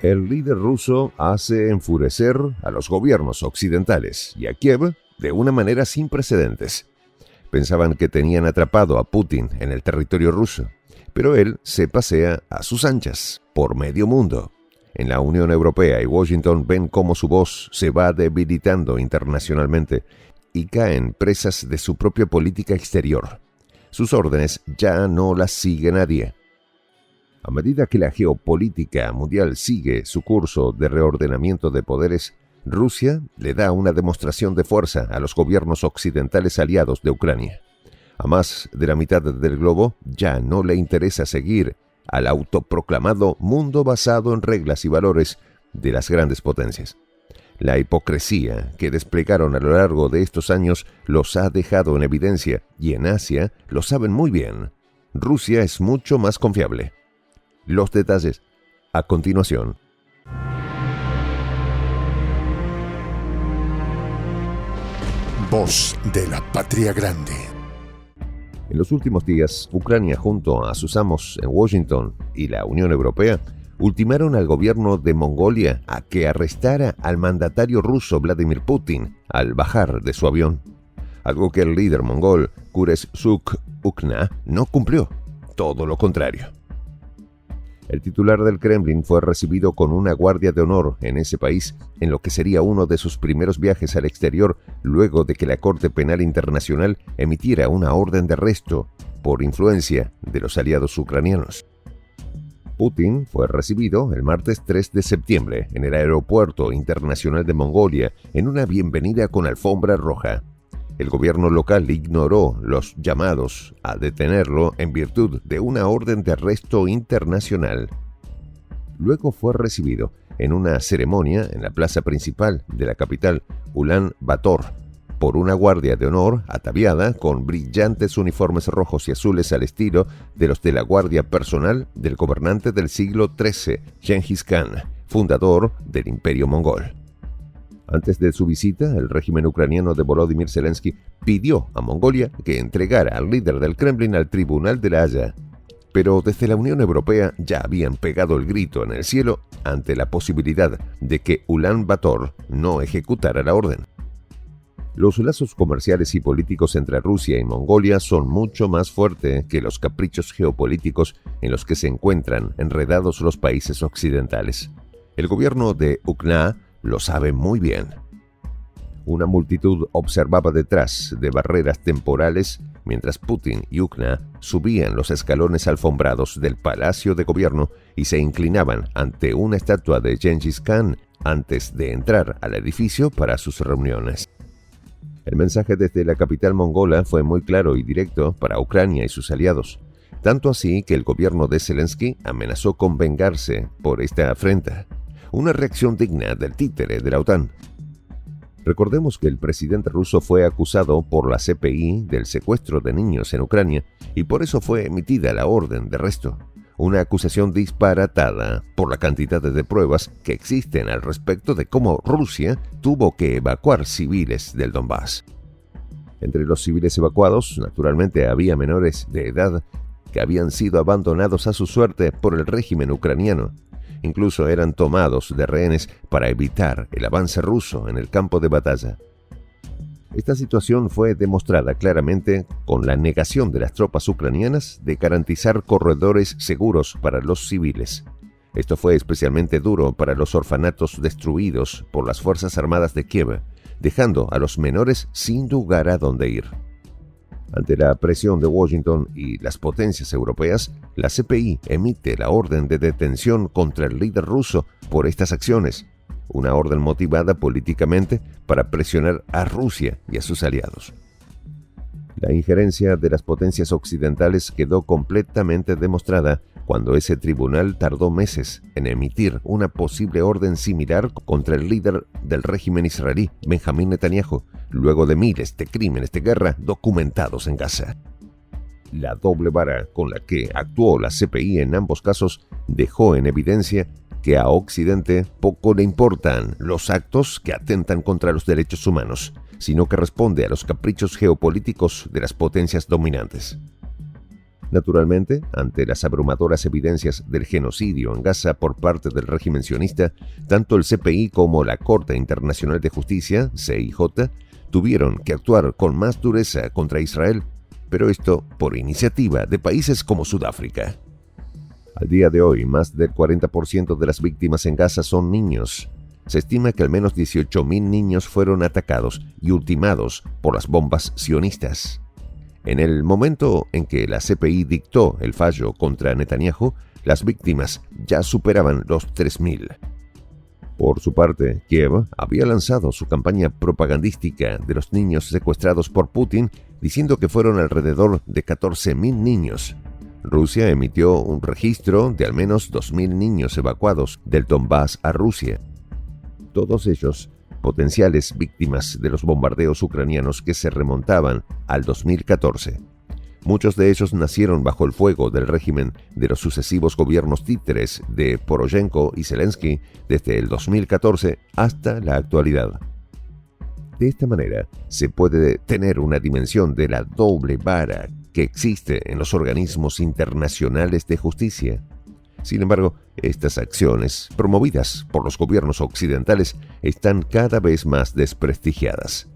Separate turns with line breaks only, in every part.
El líder ruso hace enfurecer a los gobiernos occidentales y a Kiev de una manera sin precedentes. Pensaban que tenían atrapado a Putin en el territorio ruso, pero él se pasea a sus anchas por medio mundo. En la Unión Europea y Washington ven cómo su voz se va debilitando internacionalmente y caen presas de su propia política exterior. Sus órdenes ya no las sigue nadie. A medida que la geopolítica mundial sigue su curso de reordenamiento de poderes, Rusia le da una demostración de fuerza a los gobiernos occidentales aliados de Ucrania. A más de la mitad del globo ya no le interesa seguir al autoproclamado mundo basado en reglas y valores de las grandes potencias. La hipocresía que desplegaron a lo largo de estos años los ha dejado en evidencia, y en Asia lo saben muy bien. Rusia es mucho más confiable. Los detalles a continuación.
Voz de la Patria Grande.
En los últimos días, Ucrania, junto a sus amos en Washington y la Unión Europea, ultimaron al gobierno de Mongolia a que arrestara al mandatario ruso Vladimir Putin al bajar de su avión. Algo que el líder mongol, Khureshukh-Ukna, no cumplió. Todo lo contrario. El titular del Kremlin fue recibido con una guardia de honor en ese país, en lo que sería uno de sus primeros viajes al exterior luego de que la Corte Penal Internacional emitiera una orden de arresto por influencia de los aliados ucranianos. Putin fue recibido el martes 3 de septiembre en el Aeropuerto Internacional de Mongolia en una bienvenida con alfombra roja. El gobierno local ignoró los llamados a detenerlo en virtud de una orden de arresto internacional. Luego fue recibido en una ceremonia en la plaza principal de la capital, Ulan Bator, por una guardia de honor ataviada con brillantes uniformes rojos y azules al estilo de los de la guardia personal del gobernante del siglo XIII, Genghis Khan, fundador del Imperio Mongol. Antes de su visita, el régimen ucraniano de Volodymyr Zelensky pidió a Mongolia que entregara al líder del Kremlin al Tribunal de la Haya. Pero desde la Unión Europea ya habían pegado el grito en el cielo ante la posibilidad de que Ulan Bator no ejecutara la orden. Los lazos comerciales y políticos entre Rusia y Mongolia son mucho más fuertes que los caprichos geopolíticos en los que se encuentran enredados los países occidentales. El gobierno de Ukna lo sabe muy bien. Una multitud observaba detrás de barreras temporales mientras Putin y Ukna subían los escalones alfombrados del Palacio de Gobierno y se inclinaban ante una estatua de Genghis Khan antes de entrar al edificio para sus reuniones. El mensaje desde la capital mongola fue muy claro y directo para Ucrania y sus aliados, tanto así que el gobierno de Zelensky amenazó con vengarse por esta afrenta. Una reacción digna del títere de la OTAN. Recordemos que el presidente ruso fue acusado por la CPI del secuestro de niños en Ucrania y por eso fue emitida la orden de arresto. Una acusación disparatada por la cantidad de pruebas que existen al respecto de cómo Rusia tuvo que evacuar civiles del Donbass. Entre los civiles evacuados, naturalmente, había menores de edad que habían sido abandonados a su suerte por el régimen ucraniano. Incluso eran tomados de rehenes para evitar el avance ruso en el campo de batalla. Esta situación fue demostrada claramente con la negación de las tropas ucranianas de garantizar corredores seguros para los civiles. Esto fue especialmente duro para los orfanatos destruidos por las Fuerzas Armadas de Kiev, dejando a los menores sin lugar a dónde ir. Ante la presión de Washington y las potencias europeas, la CPI emite la orden de detención contra el líder ruso por estas acciones, una orden motivada políticamente para presionar a Rusia y a sus aliados. La injerencia de las potencias occidentales quedó completamente demostrada cuando ese tribunal tardó meses en emitir una posible orden similar contra el líder del régimen israelí, Benjamín Netanyahu, luego de miles de crímenes de guerra documentados en Gaza. La doble vara con la que actuó la CPI en ambos casos dejó en evidencia que a Occidente poco le importan los actos que atentan contra los derechos humanos, sino que responde a los caprichos geopolíticos de las potencias dominantes. Naturalmente, ante las abrumadoras evidencias del genocidio en Gaza por parte del régimen sionista, tanto el CPI como la Corte Internacional de Justicia, CIJ, tuvieron que actuar con más dureza contra Israel, pero esto por iniciativa de países como Sudáfrica. Al día de hoy, más del 40% de las víctimas en Gaza son niños. Se estima que al menos 18.000 niños fueron atacados y ultimados por las bombas sionistas. En el momento en que la CPI dictó el fallo contra Netanyahu, las víctimas ya superaban los 3.000. Por su parte, Kiev había lanzado su campaña propagandística de los niños secuestrados por Putin, diciendo que fueron alrededor de 14.000 niños. Rusia emitió un registro de al menos 2.000 niños evacuados del Donbass a Rusia. Todos ellos potenciales víctimas de los bombardeos ucranianos que se remontaban al 2014. Muchos de ellos nacieron bajo el fuego del régimen de los sucesivos gobiernos títeres de Poroshenko y Zelensky desde el 2014 hasta la actualidad. De esta manera, se puede tener una dimensión de la doble vara que existe en los organismos internacionales de justicia. Sin embargo, estas acciones, promovidas por los gobiernos occidentales, están cada vez más desprestigiadas.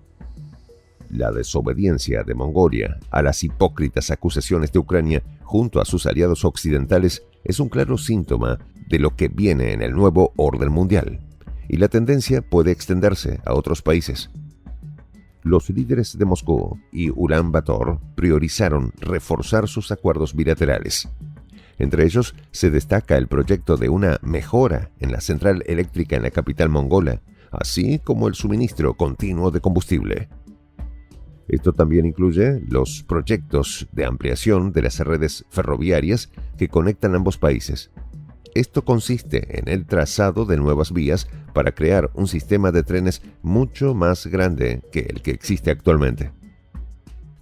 La desobediencia de Mongolia a las hipócritas acusaciones de Ucrania junto a sus aliados occidentales es un claro síntoma de lo que viene en el nuevo orden mundial, y la tendencia puede extenderse a otros países. Los líderes de Moscú y Ulan Bator priorizaron reforzar sus acuerdos bilaterales. Entre ellos se destaca el proyecto de una mejora en la central eléctrica en la capital mongola, así como el suministro continuo de combustible. Esto también incluye los proyectos de ampliación de las redes ferroviarias que conectan ambos países. Esto consiste en el trazado de nuevas vías para crear un sistema de trenes mucho más grande que el que existe actualmente.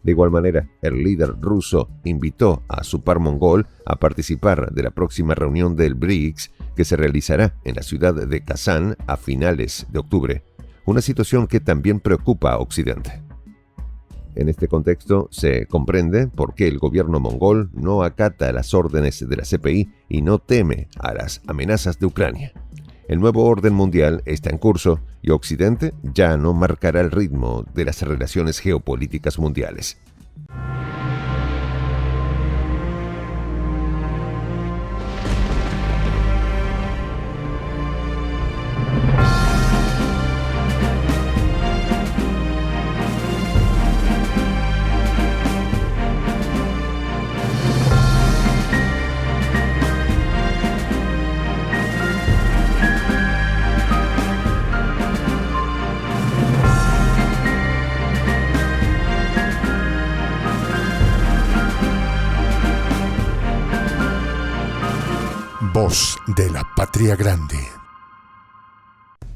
De igual manera, el líder ruso invitó a su par mongol a participar de la próxima reunión del BRICS que se realizará en la ciudad de Kazán a finales de octubre, una situación que también preocupa a Occidente. En este contexto se comprende por qué el gobierno mongol no acata las órdenes de la CPI y no teme a las amenazas de Ucrania. El nuevo orden mundial está en curso y Occidente ya no marcará el ritmo de las relaciones geopolíticas mundiales.
Voz de la Patria Grande.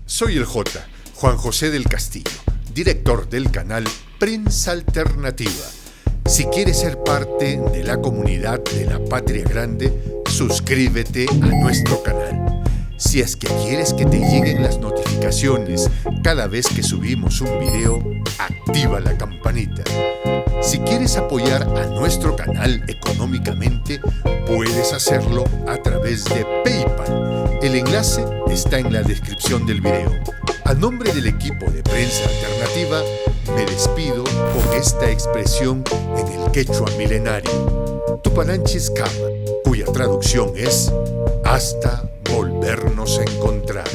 Soy el J, Juan José del Castillo, director del canal Prensa Alternativa. Si quieres ser parte de la comunidad de la Patria Grande, suscríbete a nuestro canal. Si es que quieres que te lleguen las notificaciones cada vez que subimos un video, activa la campanita. Si quieres apoyar a nuestro canal económicamente, puedes hacerlo a través de PayPal. El enlace está en la descripción del video. A nombre del equipo de Prensa Alternativa, me despido con esta expresión en el quechua milenario, Tupananchis Kama, cuya traducción es hasta volvernos a encontrar.